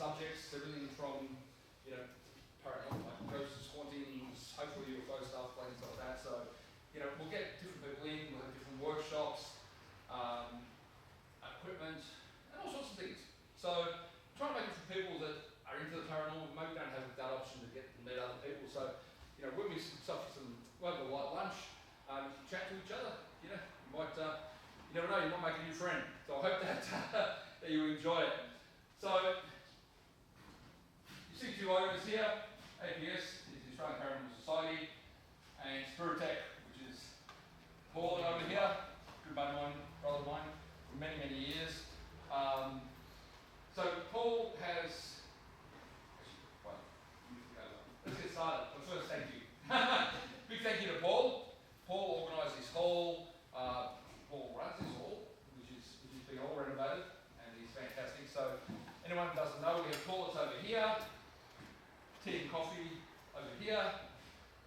subjects, everything from, you know, paranormal, like ghosts, hauntings, hopefully UFO stuff, things like that. So, you know, we'll get different people in, we'll have different workshops, equipment, and all sorts of things. So, trying to make it for people that are into the paranormal, maybe don't have that option to get to meet other people. So, you know, we'll be we'll have a light lunch, chat to each other. You know, you might, you never know, you might make a new friend. So I hope that that you enjoy it. So, you see two owners here. APS is the Australian Paranormal Society, and Spiritech, which is Paul over here, good mate of mine, brother of mine, for many, many years. So Paul has, let's get started, but first thank you. Big thank you to Paul. Paul organised this hall, Paul runs this hall, which is being all renovated, and he's fantastic. So anyone who doesn't know, we have toilets over here, tea and coffee over here.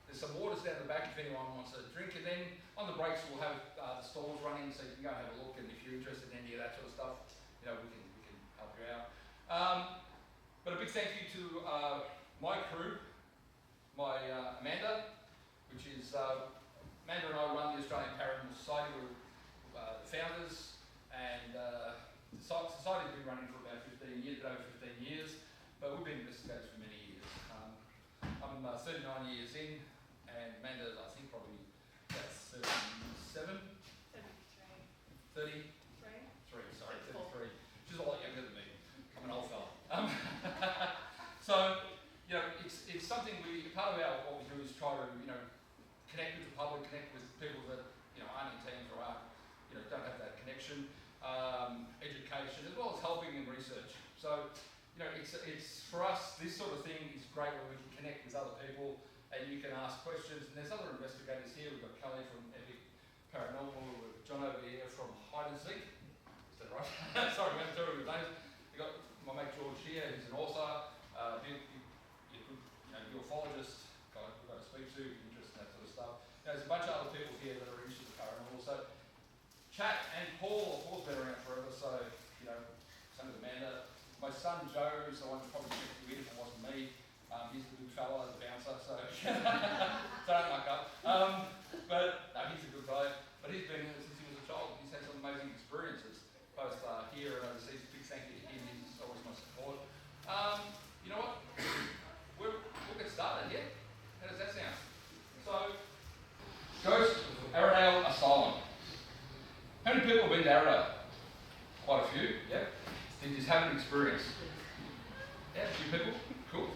There's some waters down the back if anyone wants a drink, and then on the breaks we'll have the stalls running, so you can go and have a look, and if you're interested in any of that sort of stuff, you know, we can help you out. But a big thank you to my crew, my Amanda, which is Amanda and I run the Australian Paranormal Society. We're the founders, and the society's been running for about 15 years, over 15 years, but we've been investigators for many years. I'm 39 years in, and Amanda, I think probably that's 37? 33, sorry, 33. She's a lot younger than me. I'm an old fella. So, you know, it's something part of what we do is try to, you know, connect with the public, connect with people that, you know, aren't in teams or aren't, you know, don't have that connection, education, as well as helping in research. So, you know, it's for us, this sort of thing is great when we can connect with other people and you can ask questions. And there's other investigators here. We've got Kelly from Epic Paranormal, we've got John over here from Hide and Seek. Is that right? Sorry, we haven't told you his names. We've got my mate George here, who's an author, ufologist, guy we've got to speak to, if you're interested in that sort of stuff. You know, there's a bunch of other people here that are interested in paranormal. So, chat, and Paul's been around forever, so, you know, same with Amanda. My son Joe is the one who probably checked you in if it wasn't me. He's the good fella, the bouncer, so don't muck up. But no, he's a good guy. But he's been here since he was a child. He's had some amazing experiences, both here and overseas. Big thank you to him. He's always my support. You know what? We'll get started here. How does that sound? So, Ghost of Arrowdale Asylum. How many people have been to Arrowdale? Quite a few, yeah? Did you just have an experience? Yeah, a few people? Cool.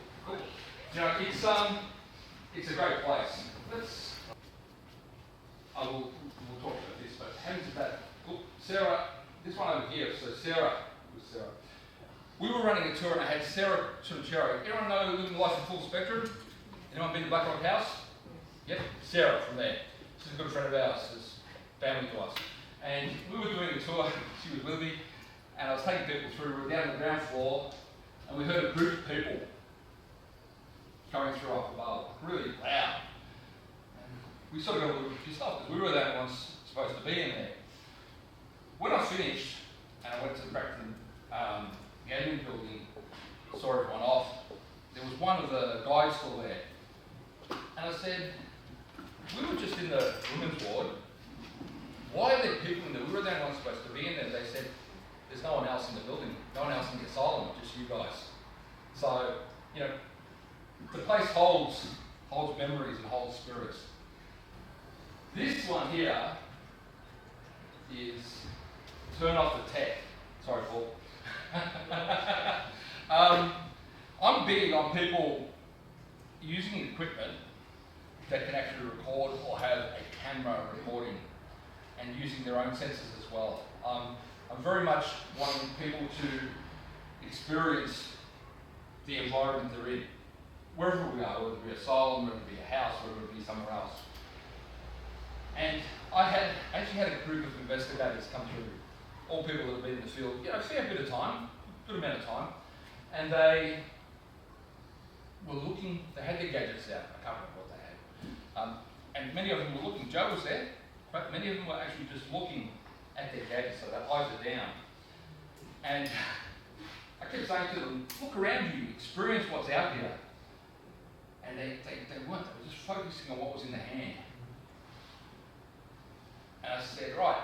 You know, it's a great place. We'll talk about this, but how is that? Look, Sarah, this one over here, so Sarah. We were running a tour and I had Sarah Chunichero. Anyone know Living Life in Full Spectrum? Anyone been to Black Rock House? Yep, Sarah from there. She's a good friend of ours, she's family to us. And we were doing a tour, she was with me, and I was taking people through, we were down on the ground floor, and we heard a group of people coming through up above, really loud. And we sort of got a little bit pissed off, because we were the only ones supposed to be in there. When I finished, and I went to the Brampton Gaming building, saw everyone off, there was one of the guys still there. And I said, we were just in the women's ward, why are there people in there? We were the only ones supposed to be in there. They said, there's no one else in the building, no one else in the asylum, just you guys. So, you know, the place holds memories and holds spirits. This one here is turn off the tech. Sorry, Paul. I'm big on people using equipment that can actually record or have a camera recording and using their own senses as well. I'm very much wanting people to experience the environment they're in, wherever we are, whether it be an asylum, whether it be a house, whether it be somewhere else. And I actually had a group of investigators come through, all people that have been in the field, you know, a fair bit of time, good amount of time, and they were looking, they had their gadgets out, I can't remember what they had, and many of them were looking, Joe was there, but many of them were actually just looking at their gadgets, so their eyes are down. And I kept kept saying to them, look around you, experience what's out here. And they weren't, they were just focusing on what was in the hand. And I said, right,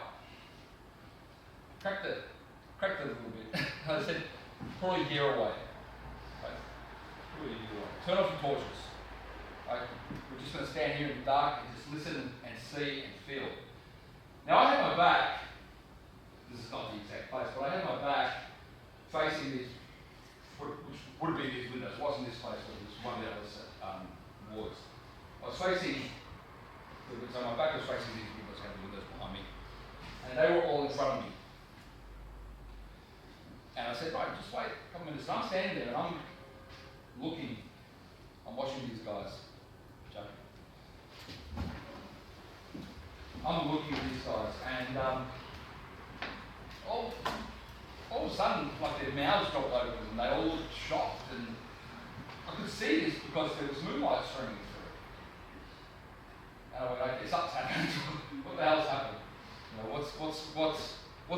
crack the little bit. I said, probably a year away. Right? Probably a year away. Turn off your torches. Right? We're just going to stand here in the dark and just listen and see and feel. Now I had my back, this is not the exact place, but I had my back facing this, which would have been these windows. It wasn't this place, but it was one of the other wards. I was facing, so my back was facing these windows, I had the windows behind me. And they were all in front of me. And I said, right, just wait a couple minutes. And I'm standing there and I'm looking, I'm watching these guys. I'm looking at these guys and all of a sudden, like their mouths dropped open and they all looked shocked, and I could see this because there was moonlight streaming through. And I went, okay, something's happened. What the hell's happened? You know, what's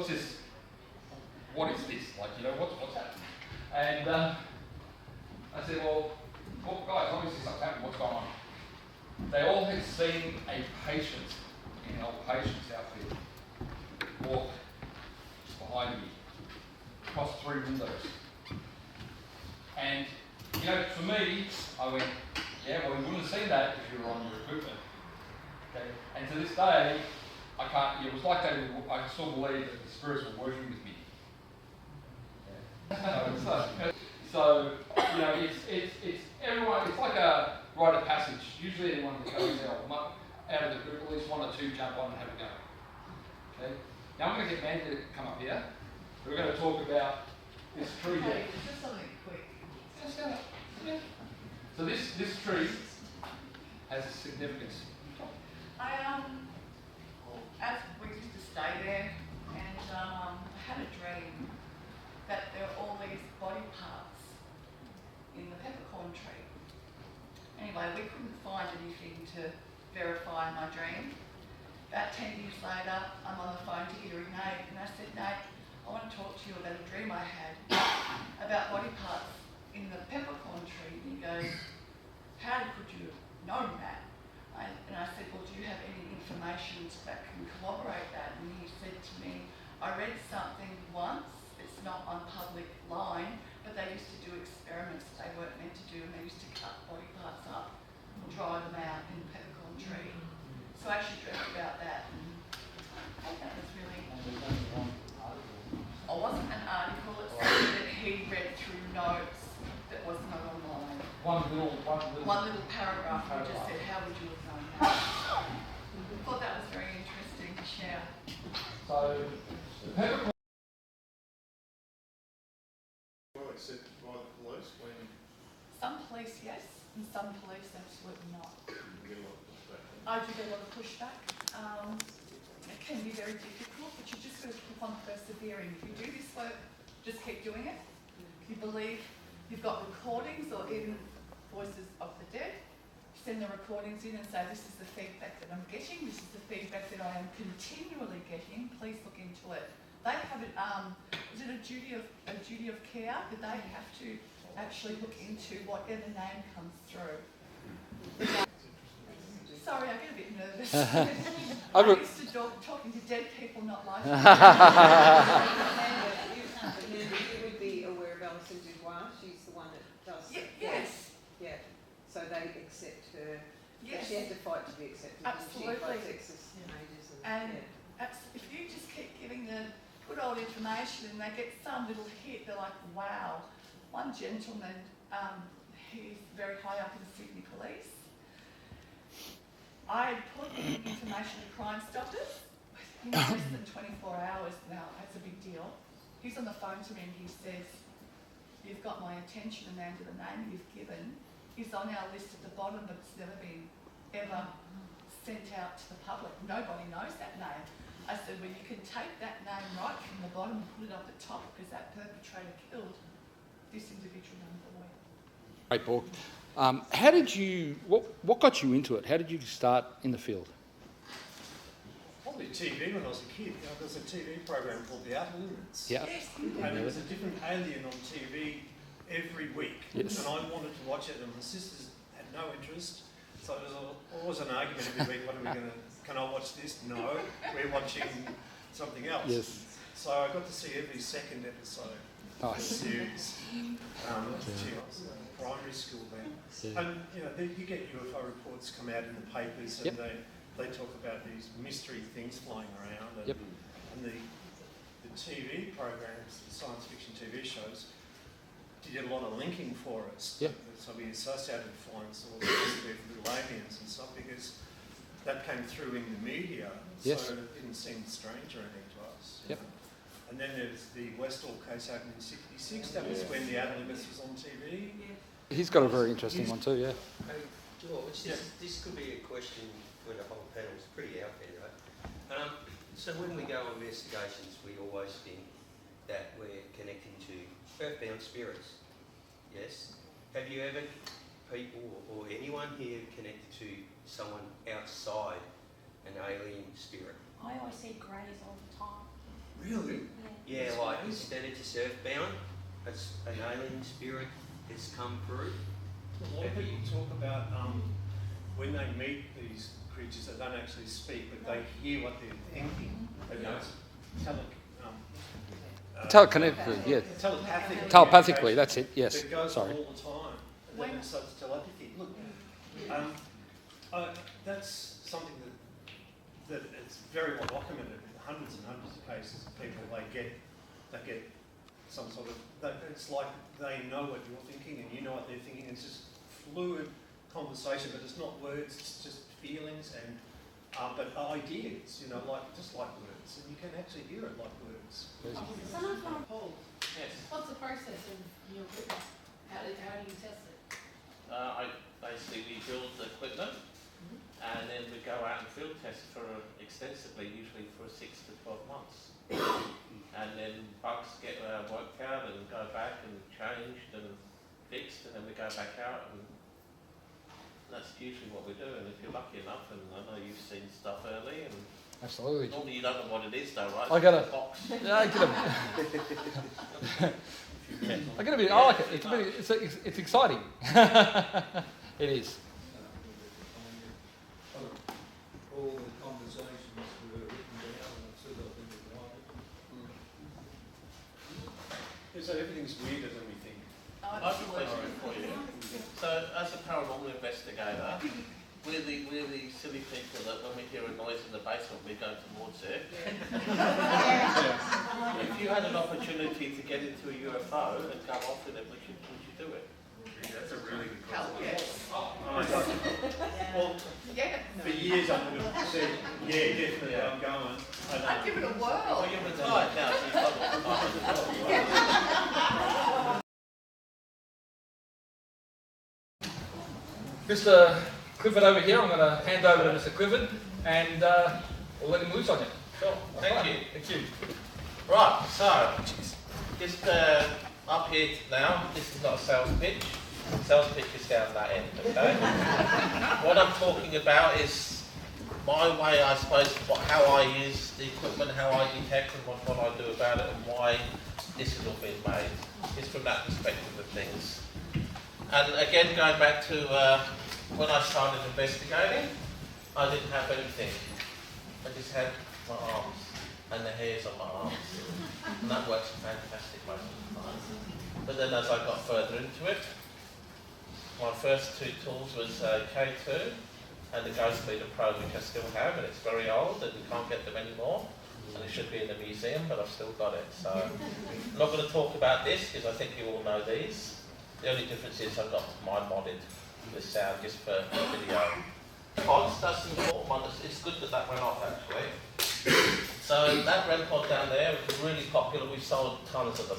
this? What is this? Like, you know, what's happening? And I said, well, guys, obviously something's happened. What's going on? They all had seen a patient in an old patient's outfit walk just behind me, across 3 windows. And, you know, for me, I went, yeah, well, you wouldn't have seen that if you were on your equipment. Okay? And to this day, I can't, it was like I still believe that the spirits were working with me. Yeah. So, you know, it's everyone, it's like a rite of passage. Usually anyone that goes out of the group, at least 1 or 2 jump on and have a go. Okay? Now I'm going to get Mandy to come up here. We're going to talk about this tree here. Okay, just something quick. Just go. Yeah. So this tree has significance. As we used to stay there, and I had a dream that there were all these body parts in the peppercorn tree. Anyway, we couldn't find anything to verify my dream. About 10 years later, I'm on the phone to Erie Nate, and I said, Nate, I want to talk to you about a dream I had about body parts in the peppercorn tree. And he goes, how could you have known that? And I said, well, do you have any information that can corroborate that? And he said to me, I read something once, it's not on public line, but they used to do experiments that they weren't meant to do, and they used to cut body parts up and dry them out in the peppercorn tree. So I actually dreamt about that, and I thought that was really... It wasn't an article, it's something that he read through notes that was not online. One little paragraph, he just said, how would you have known that? I thought that was very interesting to share. So, the peppercorn... Accepted by the police when Some police, yes, and some police absolutely not. you get a lot of pushback. I do get a lot of pushback. It can be very difficult, but you just got to keep on persevering. If you do this work, just keep doing it. If you believe you've got recordings or even voices of the dead, send the recordings in and say, this is the feedback that I'm getting, this is the feedback that I am continually getting, please look into it. They have it, is it a duty of care that they have to actually look into whatever name comes through. Sorry, I get a bit nervous. I'm used to talking to dead people, not live people. You would be aware of Alison Dubois. She's the one that does. Yes. Yeah. So they accept her. Yes. She had to fight to be accepted. Absolutely. She fights sexist images And if you just keep giving the good old information and they get some little hit, they're like, wow. One gentleman, he's very high up in the Sydney Police. I put in information to Crime Stoppers in less than 24 hours now. That's a big deal. He's on the phone to me and he says, you've got my attention, Amanda, the name you've given is on our list at the bottom, but it's never been ever sent out to the public. Nobody knows that name. I said, well, you can take that name right from the bottom and put it up the top because that perpetrator killed this individual young boy. Great book. How did you, what got you into it? How did you start in the field? Oh, probably TV when I was a kid. You know, there was a TV program called The Outer Limits. Yeah. And there was a different alien on TV every week. Yes. And I wanted to watch it, and my sisters had no interest. So there was always an argument every week, what are we going to, can I watch this? No, we're watching something else. Yes. So I got to see every second episode of the Nice. series. Gee, I was in primary school then. Yeah. And you know, you get UFO reports come out in the papers, and Yep. they talk about these mystery things flying around, and, Yep. and the TV programs, the science fiction TV shows, did a lot of linking for us. Yep. So we associated flying saucers with little aliens and stuff because that came through in the media, Yes. so it didn't seem strange or anything to us. you Yep. know. And then there's the Westall case happened in '66. That was when the Outer Limits was on TV. He's got a very interesting one too, yeah. George, this could be a question for the whole panel. It's pretty out there, right? So when we go on investigations, we always think that we're connecting to earthbound spirits. Yes? Have you ever, people or anyone here, connected to someone outside an alien spirit? I always see greys all the time. Really? Yeah, like instead of just earthbound, as an alien spirit has come through. A lot of people talk about when they meet these creatures, they don't actually speak, but they hear what they're thinking. They don't Telekinetically, yeah. telepathically. Telepathically, that's it, yes. It goes Sorry. on all the time. And then it's such telepathy. Look, that's something that it's very well documented. Hundreds and hundreds of cases of people they get some sort of. It's like they know what you're thinking and you know what they're thinking. It's just fluid conversation, but it's not words. It's just feelings and but ideas. You know, just like words, and you can actually hear it like words. Someone's gone hold. Yes. What's the process of your equipment? How do you test it? Basically we build the equipment and then we go out and field test for extensively, usually for 6 to 12 months. And then bugs get worked out and go back and changed and fixed, and then we go back out, and that's usually what we do. And if you're lucky enough, and I know you've seen stuff early, and Absolutely. normally you don't know what it is though, right? I got a- It's box. Yeah, I get I get a bit. I like it. It's exciting. It is. All the conversations were written down and said I think it right. Yeah, so everything's weirder than we think. Oh, I've got a question for you. So, as a paranormal investigator, we're the silly people that when we hear a noise in the basement, we go towards it. If you had an opportunity to get into a UFO and go off with it, would you do it? That's a really good Hell question. yes. Oh my God. Well, Yeah. for years I would have said, yeah, definitely, I'm going. I'd give it a Well, whirl. you're retired now, so you've got lots of time. Mr. Clifford over here, I'm going to hand over to Mr. Clifford and we'll let him loose on you. Sure, thank you. Thank you. Right, so, just up here now, this is not a sales pitch. Sales pitch is down that end, okay? What I'm talking about is my way, I suppose, how I use the equipment, how I detect and what I do about it, and why this has all been made. It's from that perspective of things. And again, going back to when I started investigating, I didn't have anything. I just had my arms and the hairs on my arms. And that works fantastic most of the time. But then as I got further into it, my first two tools was K2 and the Ghost Leader Pro, which I still have, and it's very old and you can't get them anymore. And it should be in the museum, but I've still got it. So I'm not going to talk about this because I think you all know these. The only difference is I've got mine modded with sound just for video. Pods, that's an important one. It's good that that went off actually. So that REM pod down there was really popular. We sold tons of them.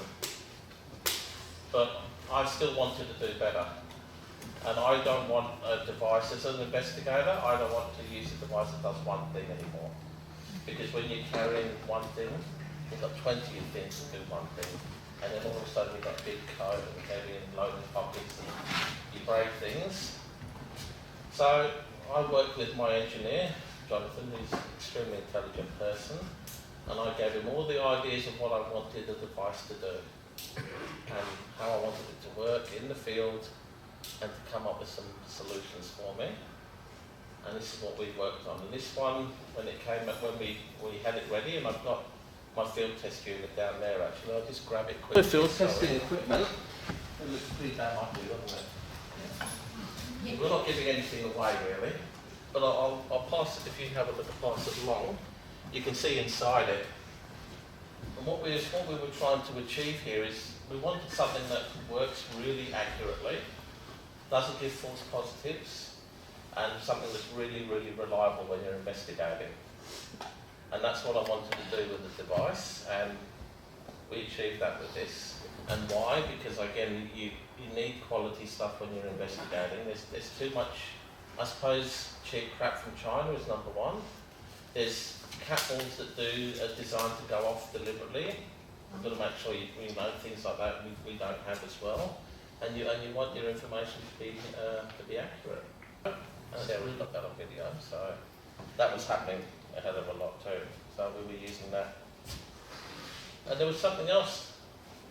But I still wanted to do better. And I don't want a device, as an investigator, I don't want to use a device that does one thing anymore. Because when you're carrying one thing, you've got 20 things to do one thing. And then all of a sudden you've got a big coat and heavy and loaded pockets and you break things. So I worked with my engineer Jonathan, who's an extremely intelligent person, and I gave him all the ideas of what I wanted the device to do, and how I wanted it to work in the field, and to come up with some solutions for me. And this is what we worked on. And this one, when it came up, when we had it ready, and I've got my field test unit down there actually, I'll just grab it quickly. The field testing equipment, it looks pretty damn ugly, doesn't it? Yeah. We're not giving anything away really, but I'll pass it, if you have a look, I'll pass it along. You can see inside it. And what we were trying to achieve here is, we wanted something that works really accurately, doesn't give false positives, and something that's really, really reliable when you're investigating. And that's what I wanted to do with the device, and we achieved that with this. And why? Because again, you need quality stuff when you're investigating. There's too much, I suppose, cheap crap from China is number one. There's cat balls that are designed to go off deliberately. You've got to make sure you know things like that we don't have as well. And you want your information to be accurate. Yeah, we got that on video, so that was happening a hell of a lot too. So we were using that. And there was something else.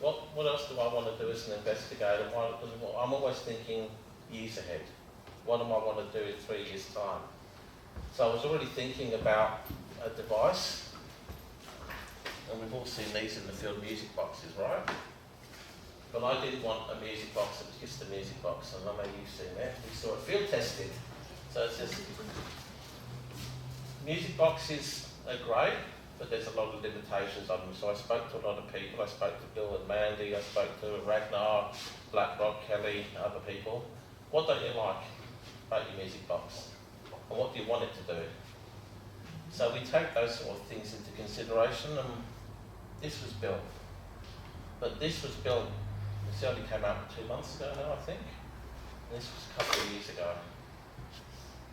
What else do I want to do as an investigator? I'm always thinking years ahead. What am I want to do in 3 years' time? So I was already thinking about a device, and we've all seen these in the field, music boxes, right? But I didn't want a music box, it was just a music box, and I know you've seen that. We saw it field tested. So it's just, music boxes are great, but there's a lot of limitations on them. So I spoke to a lot of people. I spoke to Bill and Mandy, I spoke to Ragnar, Blackrock, Kelly, other people. What don't you like about your music box? And what do you want it to do? So we take those sort of things into consideration, and this was built. But this was built, this only came out 2 months ago now, I think. And this was a couple of years ago.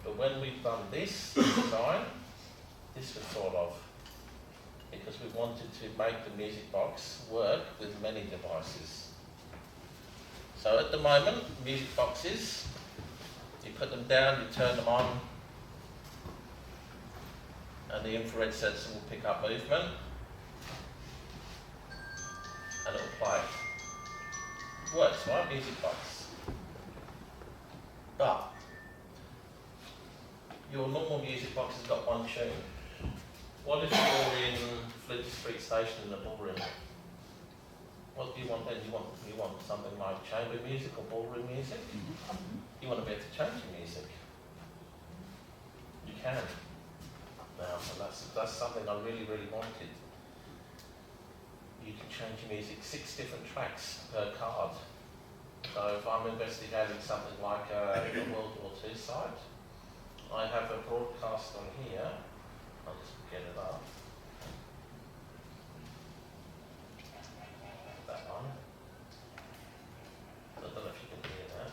But when we've done this design, this was thought of, because we wanted to make the music box work with many devices. So at the moment, music boxes, you put them down, you turn them on, and the infrared sensor will pick up movement, and it will play. Works, right? Music box. But your normal music box has got one tune. What if you're in Fleet Street Station in a ballroom? What do you want then? You want something like chamber music or ballroom music? You want to be able to change your music. You can. Now, and that's something I really, really wanted. You can change your music 6 different tracks per card. So if I'm investigating something like a World War II site, I have a broadcast on here. I'll just get it up. That one. I don't know if you can hear that.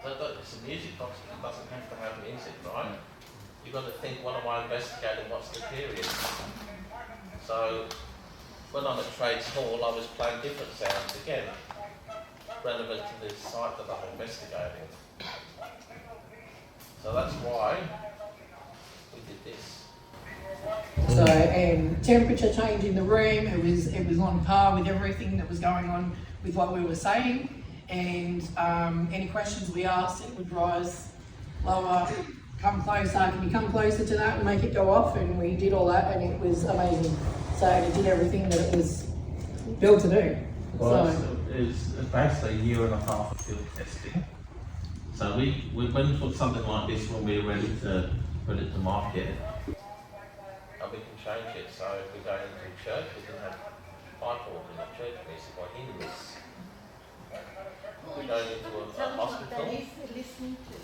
So it's a music box, it doesn't have to have music, right? You've got to think, what am I investigating, what's the period? So when I'm at Trades Hall, I was playing different sounds again, relevant to the site that I'm investigating. So that's why we did this. So, temperature change in the room, it was on par with everything that was going on with what we were saying. And any questions we asked, it would rise, lower, come closer, can you come closer to that and make it go off? And we did all that, and it was amazing. So it did everything that it was built to do. Well, it's basically a year and a half of field testing. So when we put something like this, when we're ready to put it to market, and we can change it. So if we're going into a church, we can have pipe organ or church music or hymns. We're going into a hospital. Tell them what that is they're listening to.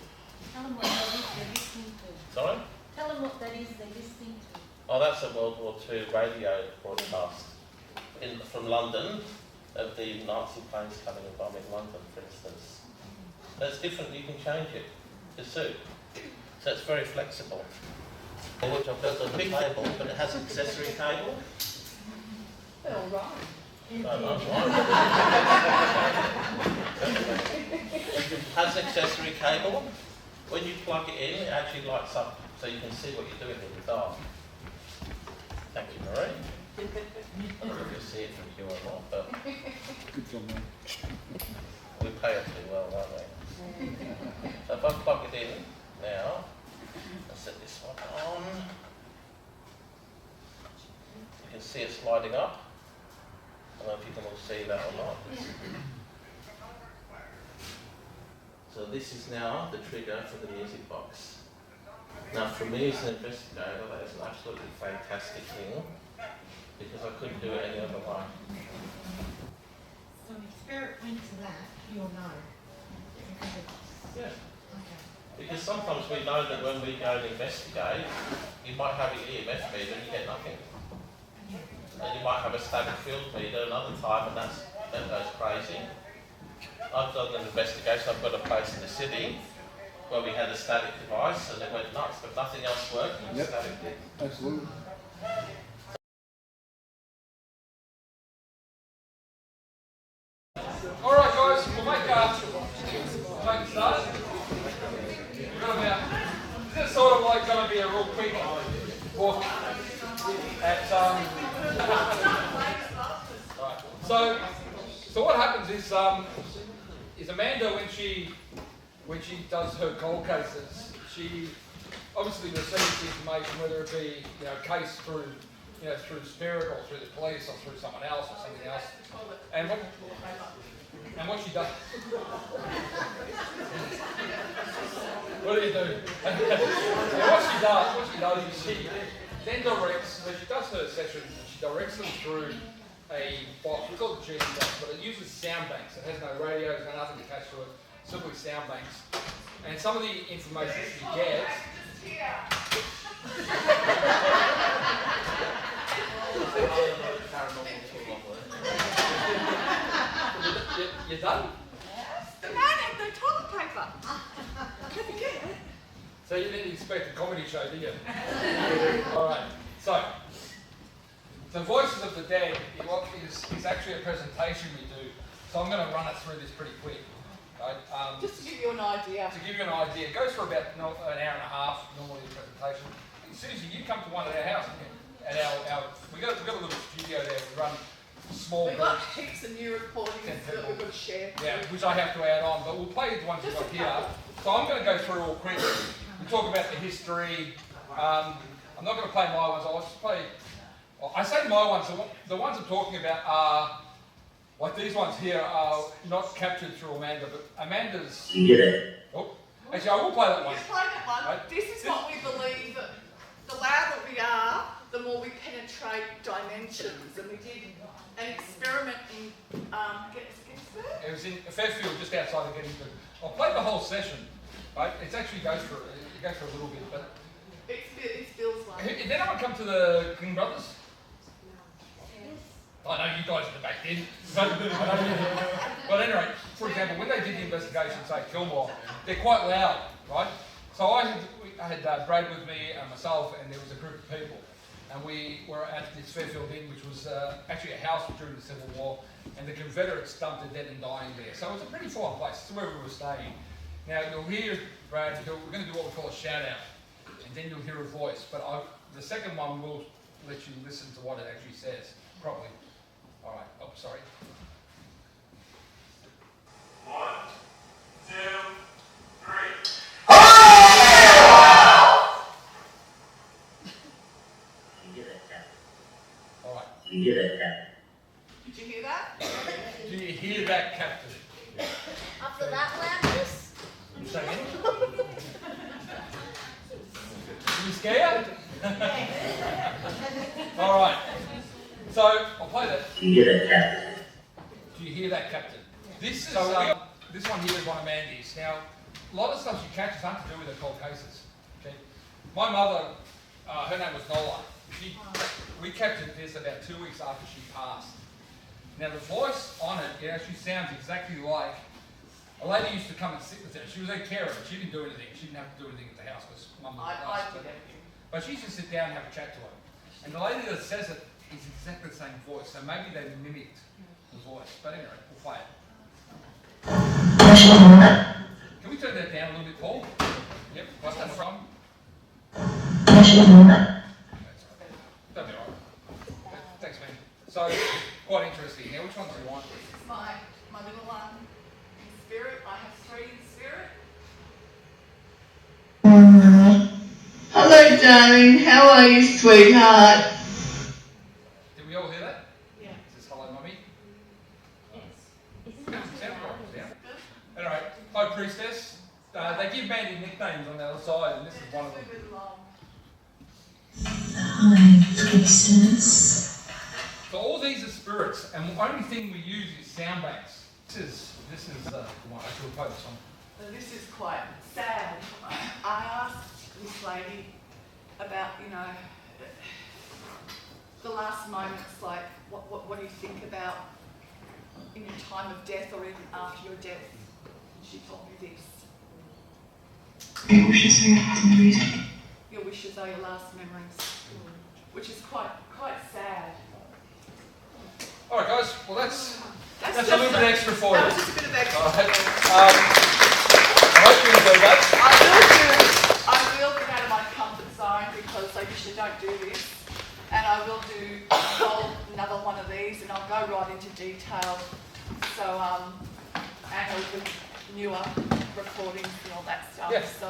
Tell them what that is they're listening to. Sorry? Tell them what that is they're listening to. Oh, that's a World War II radio broadcast from London, of the Nazi planes coming and bombing London, for instance. That's different, you can change it to suit. So it's very flexible. Which I've built a big table, but it has an accessory table. All right. No, no, has accessory cable. When you plug it in, it actually lights up so you can see what you're doing in the dark. Thank you, Marie. I don't know if you see it from here or not, but Good job, man. we pay it too well, don't we? So if I plug it in now, I'll set this one on. You can see it sliding up. I don't know if you can all see that or not. So this is now the trigger for the music box. Now for me as an investigator, that is an absolutely fantastic thing because I couldn't do it any other way. So if spirit went to that, you'll know. Yeah. Because sometimes we know that when we go and investigate, you might have an EMF meter and you get nothing. And you might have a static field meter another time and that goes crazy. I've done an investigation, I've got a place in the city where we had a static device and it went nuts, but nothing else worked and Yep. static did. Absolutely. All right, guys, we'll make a start. We've got about, this is sort of like going to be a real quick walk at, right. So what happens is Amanda, when she does her cold cases, she obviously receives information, whether it be, you know, a case through, you know, through spirit or through the police or through someone else or something else. And what she does, what do you do? And what she does is she then directs, so she does her sessions and she directs them through a box, we call it G box, but it uses sound banks. It has no radios, no nothing attached to it, simply sound banks. And some of the information she gets. You done? The man had no toilet paper. So you didn't expect a comedy show, did you? Alright, so the Voices of the Dead is actually a presentation we do. So I'm going to run it through this pretty quick. Right? Just to give you an idea. To give you an idea, it goes for about an hour and a half, normally the presentation. Susie, you come to one at our house, didn't you? At we got a little studio there, we run small We've got groups. heaps of new recordings that we've got to share. Yeah, which I have to add on, but we'll play the ones we've got here. So I'm going to go through all quick. We talk about the history. I'm not going to play my ones, I'll just play. I say my ones, the ones I'm talking about are, like these ones here are not captured through Amanda, but Amanda's. Oh, actually, I will play that one. Just play that one. Right. This is what we believe that the louder we are, the more we penetrate dimensions. And we did an experiment in, It was in Fairfield, just outside of Gettysburg. I'll play the whole session, right? It actually goes for a little bit, but. It's Bill's one. Did anyone come to the King Brothers? I know you guys in the back did, but anyway, for example, when they did the investigation, say Kilmore, they're quite loud, right? So I had Brad with me and myself, and there was a group of people, and we were at this Fairfield Inn, which was actually a house during the Civil War, and the Confederates dumped a dead and dying there. So it's a pretty fine place. It's where we were staying. Now you'll hear Brad. We're going to do what we call a shout out, and then you'll hear a voice. But the second one will let you listen to what it actually says properly. All right. Oh, sorry. 1, 2, 3. All right. Did you hear that? Do you hear that, Captain? After that loudness? Say again? You scared? All right. So I'll play that. Do you hear that, Captain? This is this one here is one of Mandy's. Now, a lot of stuff she catches aren't to do with her cold cases. Okay. My mother, her name was Nola. We captured this about 2 weeks after she passed. Now the voice on it, it actually sounds exactly like a lady used to come and sit with her. She was a carer, but she didn't do anything. She didn't have to do anything at the house because Mum was I passed. did everything. But she used to sit down and have a chat to her. And the lady that says it is exactly the same voice, so maybe they mimicked the voice. But anyway, we'll play it. Can we turn that down a little bit, Paul? Yep, what's that from? That'll be alright. Thanks, man. So, quite interesting. Now, which ones do you want? This is my little one in spirit. I have 3 in spirit. Hello, darling. How are you, sweetheart? Did we all hear that? Yeah. Is this hello, mummy? Yes. Alright, High Priestess. They give Mandy nicknames on the other side, and this is one of them. Hi, Priestess. So all these are spirits, and the only thing we use is sound banks. This is the one I should focus on. So this is quite sad. I asked this lady about, you know, the last moments, like what do you think about in your time of death or even after your death? And she told me this. Your wishes are your last memories. Your wishes are your last memories, which is quite sad. All right, guys. Well, that's That's a little bit extra for you. That was just a bit of extra. All right. I hope you enjoyed that. I will get out of my comfort zone because I usually don't do this, and I will do another one of these, and I'll go right into detail. So and with newer recordings and all that stuff. Yeah. So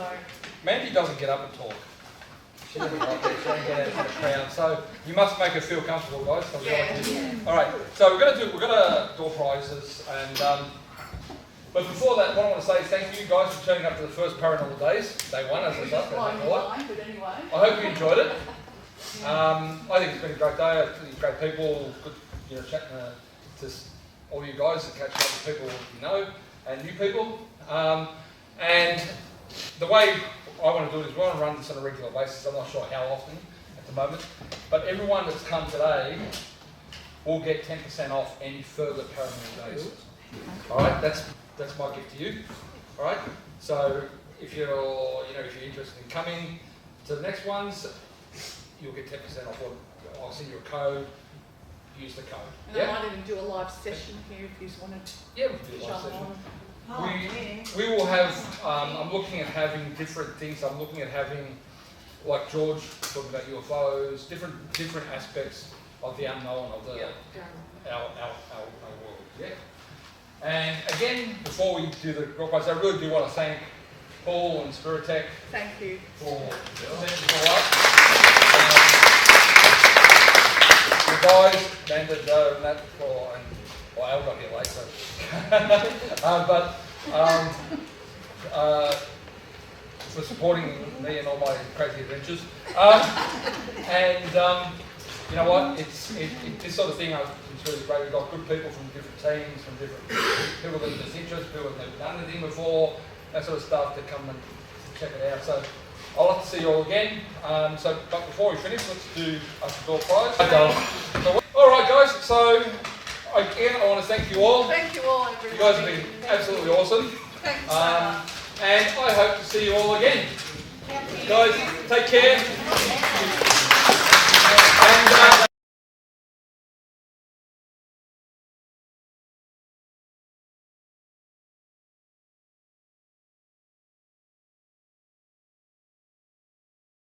Mandy doesn't get up and talk. She doesn't like that. She doesn't get out of the crowd. So you must make her feel comfortable, guys. So all right. So we're gonna door prizes, and but before that, what I want to say is thank you guys for turning up to the first Paranormal Dayz, day 1, as I said. but anyway. I hope you enjoyed it. I think it's been a great day. Great people, good, chatting to all you guys and catching up with people you know and new people. And the way I want to do it is we want to run this on a regular basis. I'm not sure how often at the moment, but everyone that's come today will get 10% off any further Paranormal Dayz. All right, that's my gift to you. All right, so if you're interested in coming to the next ones, you'll get 10% off. I'll send you a code. Use the code. And I might even do a live session here if you wanted to. Yeah, we'll do a live session. We will have. I'm looking at having different things. I'm looking at having, like George talking about UFOs, different aspects of the unknown of the our world. Yeah. And again, before we do the door prize, I really do want to thank Paul and Spirit Tech. Thank you. For setting it all up. The guys, Amanda, Joe, and that, Al got here late, so. For supporting me and all my crazy adventures. You know what? It's this sort of thing. It's really great. We've got good people from different teams, from different people that are disinterested, people that have never done anything before, that sort of stuff to come and check it out. So I'll have to see you all again. But before we finish, let's do a door prize. All right, guys. So again, I want to thank you all. Thank you all, everybody. You guys have been absolutely awesome. Thanks. And I hope to see you all again. Guys, take care. And